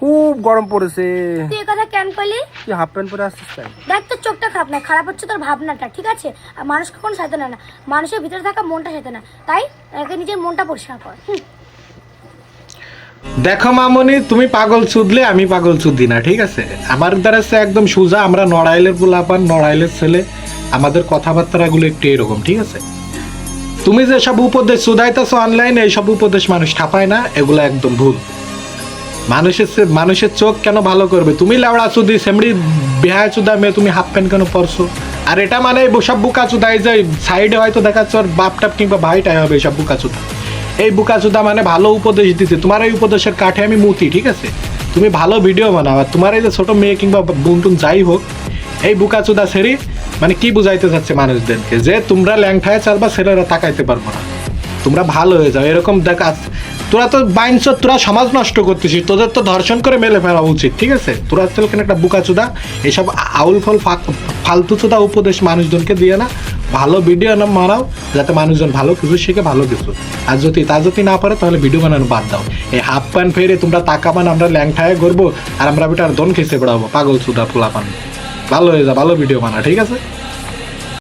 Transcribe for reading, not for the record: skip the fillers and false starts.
খুব গরম পড়েছে। তুই এই কথা কেন করলি? তুই হাফ প্যান্ট পরে আসছিস তাই? দেখ তোর চোখটা খারাপ না, খারাপ হচ্ছে তোর ভাবনাটা, ঠিক আছে? আর মানুষ কখনো সাইতে না, মানুষের ভিতরে থাকা মনটা সাইতে না, তাই আগে নিজের মনটা পরিষ্কার কর। দেখো মামনি, তুমি পাগল চুদলে আমি পাগল চুদি না, ঠিক আছে? আমার দ্বারা সে একদম সোজা, আমরা নড়াইলের পোলাপান, নড়াইলের ছেলে, আমাদের কথাবার্তাগুলো একটু এরকম, ঠিক আছে? তুমি যে সব উপদেশ শুধাইতেছো অনলাইনে, এইসব উপদেশ মানুষ ঠাপায় না, এগুলো একদম ভুল। মানুষের চোখ কেন ভালো করবে? তুমি লেওড়া চুদি সেমড়ি বেহায় চুদা মেয়ে, তুমি হাফ প্যান্ট কেন পরছো? আর এটা মানে সব বুকা চুদাই যায় সাইডে হয়তো দেখাচ্ছে ওর বাপ টাপ কিংবা ভাইটাই হবে সব বুকা চুদা। এই বুকা চুদা মানে ভালো উপদেশ দিতে, তোমার এই উপদেশের কাঠে আমি মুতি, ঠিক আছে? তুমি ভালো ভিডিও বানাও, আর তোমার এই যে ছোট মেয়ে কিংবা বুনটুন যাই হোক, এই বুকা চুদা সেরি মানে কি বুঝাইতে চাচ্ছে মানুষদেরকে যে তোমরা ল্যাংঠায় চালবা, ছেলেরা তাকাইতে পারবো না, তোমরা ভালো হয়ে যাও, এরকম দেখা। তোরা তো বাইনছ, তোরা সমাজ নষ্ট করতেছিস, তোদের তো ধর্ষণ করে মেলে ফেলা উচিত, ঠিক আছে? তোরা চল কেন একটা বুকা চুদা, এসব আউল ফল ফালতু চুদা উপদেশ মানুষজনকে দিয়ে না, ভালো ভিডিও না বানাও যাতে মানুষজন ভালো কিছু শিখে, ভালো কিছু। আর যদি না পারে তাহলে ভিডিও বানানো বাদ দাও। এই হাফ প্যান্ট ফেরে তোমরা তাকাবান, আমরা ল্যাংঠায় করবো আর আমরা বেটার দন খেসে বেড়াবো, পাগল চুদা পোলাপান। ভালো হয়ে যা, ভালো ভিডিও বানা, ঠিক আছে?